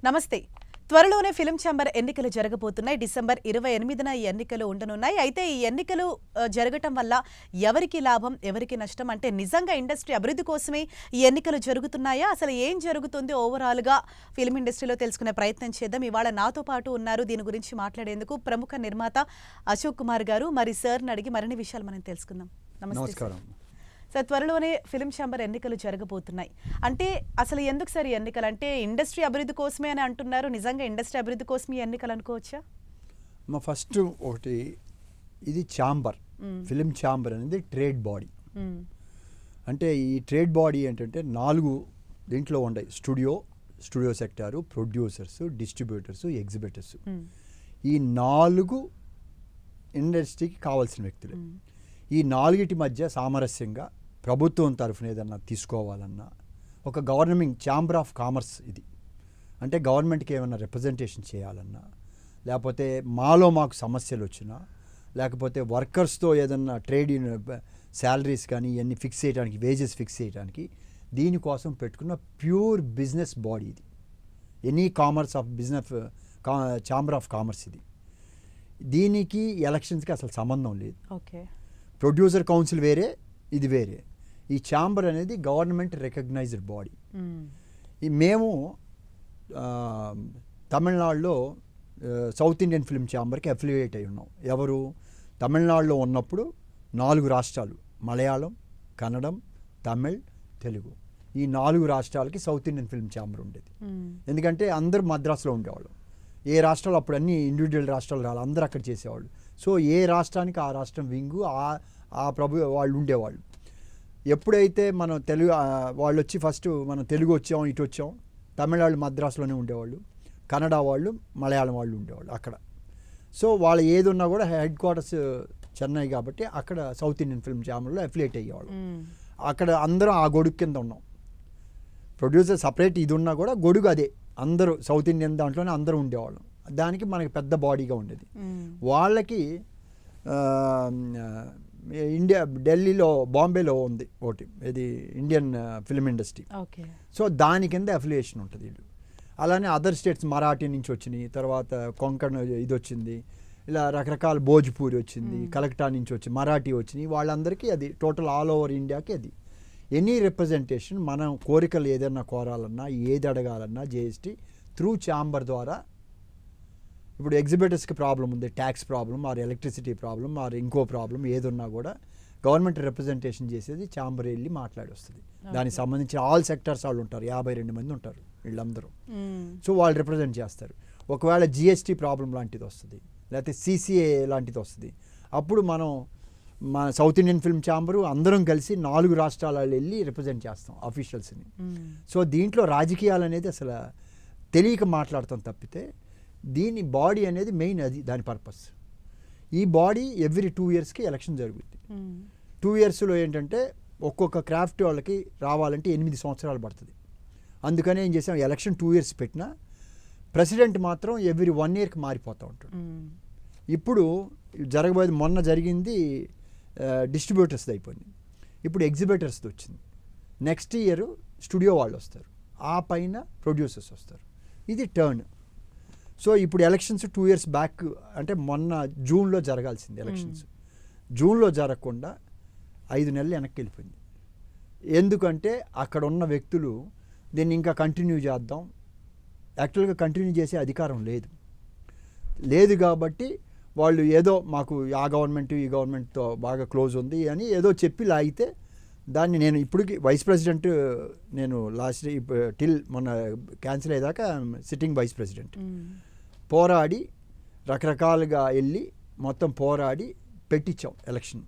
నమస్తే. త్వరలోనే film chamber ఎన్నికలు జరగబోతున్నాయి. డిసెంబర్ 28న ఈ ఎన్నికలు ఉండనున్నాయి. అయితే ఈ ఎన్నికలు జరగటం వల్ల ఎవరికి లాభం, ఎవరికి నష్టం, అంటే నిజంగా ఇండస్ట్రీ అభివృద్ధి కోసమే ఈ ఎన్నికలు జరుగుతున్నాయా, అసలు ఏం జరుగుతుంది ఓవరాల్గా ఫిలిం ఇండస్ట్రీలో తెలుసుకునే ప్రయత్నం చేద్దాం. ఇవాళ నాతో పాటు ఉన్నారు దీని గురించి మాట్లాడేందుకు ప్రముఖ నిర్మాత అశోక్ కుమార్ గారు. మరి సార్ని అడిగి మరిన్ని విషయాలు మనం తెలుసుకుందాం. నమస్కారం సార్. త్వరలోనే ఫిలిం ఛాంబర్ ఎన్నికలు జరగబోతున్నాయి. అంటే అసలు ఎందుకు సార్ ఎన్నికలు? అంటే ఇండస్ట్రీ అభివృద్ధి కోసమే అని అంటున్నారు. నిజంగా ఇండస్ట్రీ అభివృద్ధి కోసమే ఎన్నికలు అనుకోవచ్చా? మా ఫస్ట్ ఒకటి, ఇది ఛాంబర్, ఫిలిం ఛాంబర్ అనేది ట్రేడ్ బాడీ. అంటే ఈ ట్రేడ్ బాడీ ఏంటంటే 4 దీంట్లో ఉన్నాయి: studio sector, producers, distributors, exhibitors. ఈ 4 ఇండస్ట్రీకి కావాల్సిన వ్యక్తులే. ఈ 4 మధ్య సామరస్యంగా ప్రభుత్వం తరఫున ఏదన్నా తీసుకోవాలన్నా ఒక గవర్నమెంట్ ఛాంబర్ ఆఫ్ కామర్స్ ఇది. అంటే గవర్నమెంట్కి ఏమైనా రిప్రజెంటేషన్ చేయాలన్నా, లేకపోతే మాకు సమస్యలు వచ్చినా, లేకపోతే వర్కర్స్తో ఏదన్నా ట్రేడ్ శాలరీస్ కానీ ఇవన్నీ ఫిక్స్ చేయడానికి, వేజెస్ ఫిక్స్ చేయడానికి, దీనికోసం పెట్టుకున్న ప్యూర్ బిజినెస్ బాడీ ఇది. Any commerce of business chamber of commerce ఇది. దీనికి ఎలక్షన్స్కి అసలు సంబంధం లేదు. ఓకే. ప్రొడ్యూసర్ కౌన్సిల్ వేరే, ఇది వేరే. ఈ ఛాంబర్ అనేది గవర్నమెంట్ రికగ్నైజ్డ్ బాడీ. మేము తమిళనాడులో సౌత్ ఇండియన్ ఫిల్మ్ ఛాంబర్కి అఫిలియేట్ అయి ఉన్నాం. ఎవరు? తమిళనాడులో ఉన్నప్పుడు 4 రాష్ట్రాలు, మలయాళం, కన్నడం, తమిళ్, తెలుగు, ఈ 4 రాష్ట్రాలకి సౌత్ ఇండియన్ ఫిల్మ్ ఛాంబర్ ఉండేది. ఎందుకంటే అందరూ మద్రాసులో ఉండేవాళ్ళు. ఏ రాష్ట్రాలు అప్పుడు అన్ని ఇండివిజువల్ రాష్ట్రాలు రాలి అందరూ అక్కడ చేసేవాళ్ళు. సో ఏ రాష్ట్రానికి ఆ రాష్ట్రం వింగు, ఆ వాళ్ళు ఉండేవాళ్ళు. ఎప్పుడైతే మనం తెలుగు వాళ్ళు వచ్చి ఫస్ట్ మనం తెలుగు వచ్చాం, ఇటు వచ్చాం, తమిళ వాళ్ళు మద్రాసులోనే ఉండేవాళ్ళు, కన్నడ వాళ్ళు, మలయాళం వాళ్ళు ఉండేవాళ్ళు అక్కడ. సో వాళ్ళు ఏది ఉన్నా కూడా హెడ్ క్వార్టర్స్ చెన్నై కాబట్టి అక్కడ సౌత్ ఇండియన్ ఫిల్మ్ ఛాంబర్లో అఫిలియేట్ అయ్యేవాళ్ళు. అక్కడ అందరం ఆ గొడుగు కింద ఉన్నాం. ప్రొడ్యూసర్ సపరేట్ ఇది ఉన్నా కూడా గొడుగు అదే, అందరూ సౌత్ ఇండియన్ దాంట్లోనే అందరూ ఉండేవాళ్ళం. దానికి మనకి పెద్ద బాడీగా ఉండేది. వాళ్ళకి ఢిల్లీలో, బాంబేలో ఉంది ఒకటి, ఇది ఇండియన్ ఫిల్మ్ ఇండస్ట్రీ. సో దాని కింద అఫిలియేషన్ ఉంటుంది వీళ్ళు. అలానే అదర్ స్టేట్స్, మరాఠీ నుంచి వచ్చినాయి, తర్వాత కొంకణ్ ఇది వచ్చింది, ఇలా రకరకాల భోజ్పూరి వచ్చింది, కలకటా నుంచి వచ్చి మరాఠీ వచ్చినాయి. వాళ్ళందరికీ అది టోటల్ ఆల్ ఓవర్ ఇండియాకి అది ఎనీ రిప్రజెంటేషన్, మనం కోరికలు ఏదైనా కోరాలన్నా, ఏది అడగాలన్నా జిఎస్టీ త్రూ ఛాంబర్ ద్వారా. ఇప్పుడు ఎగ్జిబిటర్స్కి ప్రాబ్లం ఉంది, tax problem, or electricity problem, or ఇంకో ప్రాబ్లం ఏదున్నా కూడా గవర్నమెంట్ రిప్రజెంటేషన్ చేసేది ఛాంబర్ వెళ్ళి మాట్లాడి వస్తుంది. దానికి సంబంధించిన ఆల్ సెక్టర్స్ వాళ్ళు ఉంటారు, 52 మంది ఉంటారు వీళ్ళందరూ. సో వాళ్ళు రిప్రజెంట్ చేస్తారు. ఒకవేళ జిఎస్టీ ప్రాబ్లం లాంటిది వస్తుంది, లేకపోతే సిసిఏ లాంటిది వస్తుంది, అప్పుడు మన సౌత్ ఇండియన్ ఫిల్మ్ ఛాంబరు అందరం కలిసి 4 రాష్ట్రాలలో వెళ్ళి రిప్రజెంట్ చేస్తాం అఫీషియల్స్ని. సో దీంట్లో రాజకీయాలు అనేది అసలు తెలియక మాట్లాడతాం తప్పితే, దీని బాడీ అనేది మెయిన్, అది దాని పర్పస్. ఈ బాడీ ఎవ్రీ 2 ఇయర్స్కి ఎలక్షన్ జరుగుతుంది. 2 ఇయర్స్లో ఏంటంటే ఒక్కొక్క క్రాఫ్ట్ వాళ్ళకి రావాలంటే 8 సంవత్సరాలు పడుతుంది. అందుకని ఏం చేసాం, ఎలక్షన్ 2 ఇయర్స్ పెట్టినా ప్రెసిడెంట్ మాత్రం ఎవ్రీ 1 ఇయర్కి మారిపోతూ ఉంటాడు. ఇప్పుడు జరగబోయేది, మొన్న జరిగింది డిస్ట్రిబ్యూటర్స్ది అయిపోయింది, ఇప్పుడు ఎగ్జిబిటర్స్ది వచ్చింది. నెక్స్ట్ ఇయర్ స్టూడియో వాళ్ళు వస్తారు, ఆ పైన ప్రొడ్యూసర్స్ వస్తారు. ఇది టర్న్. సో ఇప్పుడు ఎలక్షన్స్ 2 ఇయర్స్ బ్యాక్, అంటే మొన్న జూన్లో జరగాల్సింది ఎలక్షన్స్, జూన్లో జరగకుండా 5 నెలలు వెనక్కి వెళ్ళిపోయింది. ఎందుకంటే అక్కడ ఉన్న వ్యక్తులు దీన్ని ఇంకా కంటిన్యూ చేద్దాం, యాక్చువల్గా కంటిన్యూ చేసే అధికారం లేదు కాబట్టి వాళ్ళు ఏదో మాకు ఆ గవర్నమెంట్ ఈ గవర్నమెంట్తో బాగా క్లోజ్ ఉంది అని ఏదో చెప్పి లాగితే, దాన్ని నేను ఇప్పటికి వైస్ ప్రెసిడెంట్, నేను లాస్ట్ టిల్ మొన్న క్యాన్సిల్ అయ్యేదాకా సిట్టింగ్ వైస్ ప్రెసిడెంట్. పోరాడి రకరకాలుగా వెళ్ళి మొత్తం పోరాడి పెట్టించాం ఎలక్షన్.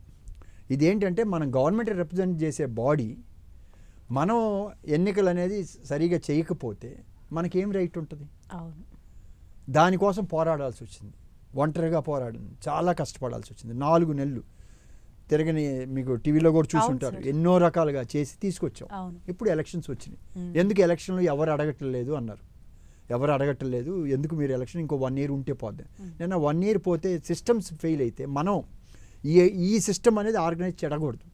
ఇదేంటంటే మనం గవర్నమెంట్ రిప్రజెంట్ చేసే బాడీ, మనం ఎన్నికలు అనేది సరిగా చేయకపోతే మనకేం రైట్ ఉంటుంది? అవును. దానికోసం పోరాడాల్సి వచ్చింది, ఒంటరిగా పోరాడింది, చాలా కష్టపడాల్సి వచ్చింది. 4 నెలలు తిరగని, మీకు టీవీలో కూడా చూసుంటారు, ఎన్నో రకాలుగా చేసి తీసుకొచ్చాం. ఇప్పుడు ఎలక్షన్స్ వచ్చినాయి. ఎందుకు ఎలక్షన్లు ఎవరు అడగట్లేదు అన్నారు, ఎవరు అడగట్లేదు, ఎందుకు మీరు ఎలక్షన్ ఇంకో 1 ఇయర్ ఉంటే పోద్ది. నేను 1 ఇయర్ పోతే సిస్టమ్స్ ఫెయిల్ అయితే మనం ఈ సిస్టమ్ అనేది ఆర్గనైజ్ చేయకూడదు.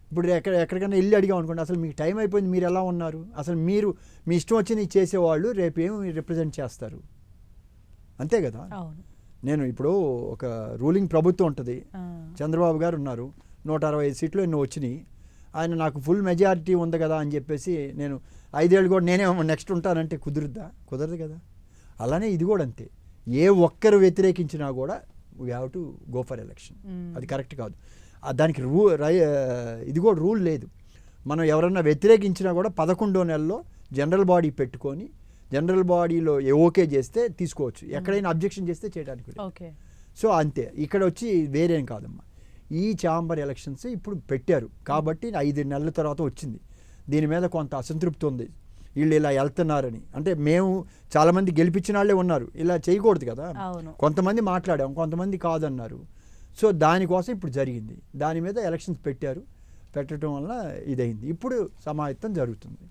ఇప్పుడు ఎక్కడికైనా వెళ్ళి అడిగాం అనుకోండి, అసలు మీకు టైం అయిపోయింది, మీరు ఎలా ఉన్నారు, అసలు మీరు మీ ఇష్టం వచ్చి చేసేవాళ్ళు రేపు ఏమి రిప్రజెంట్ చేస్తారు, అంతే కదా. అవును. నేను ఇప్పుడు ఒక రూలింగ్ ప్రభుత్వం ఉంటుంది, ఆ. చంద్రబాబు గారు ఉన్నారు, 165 సీట్లు ఎన్నో వచ్చినాయి, ఆయన నాకు ఫుల్ మెజారిటీ ఉంది కదా అని చెప్పేసి నేను 5 ఏళ్ళు కూడా నేనే నెక్స్ట్ ఉంటానంటే కుదరదు కదా. అలానే ఇది కూడా అంతే, ఏ ఒక్కరు వ్యతిరేకించినా కూడా we have to go for election. అది కరెక్ట్ కాదు. దానికి ఇది కూడా రూల్ లేదు. మనం ఎవరన్నా వ్యతిరేకించినా కూడా 11వ నెలలో జనరల్ బాడీ పెట్టుకొని జనరల్ బాడీలో ఓకే చేస్తే తీసుకోవచ్చు, ఎక్కడైనా అబ్జెక్షన్ చేస్తే చేయడానికి లేదు. ఓకే. సో అంతే, ఇక్కడ వచ్చి వేరేం కాదమ్మా. ఈ ఛాంబర్ ఎలక్షన్స్ ఇప్పుడు పెట్టారు కాబట్టి 5 నెలల తర్వాత వచ్చింది. దీని మీద కొంత అసంతృప్తి ఉంది, వీళ్ళు ఇలా వెళ్తున్నారని. అంటే మేము చాలామంది గెలిపించిన వాళ్ళే ఉన్నారు, ఇలా చేయకూడదు కదా. అవును. కొంతమంది మాట్లాడాం, కొంతమంది కాదన్నారు. సో దానికోసం ఇప్పుడు జరిగింది, దాని మీద ఎలక్షన్స్ పెట్టారు, పెట్టడం వల్ల ఇదైంది. ఇప్పుడు సమాయత్తం జరుగుతుంది.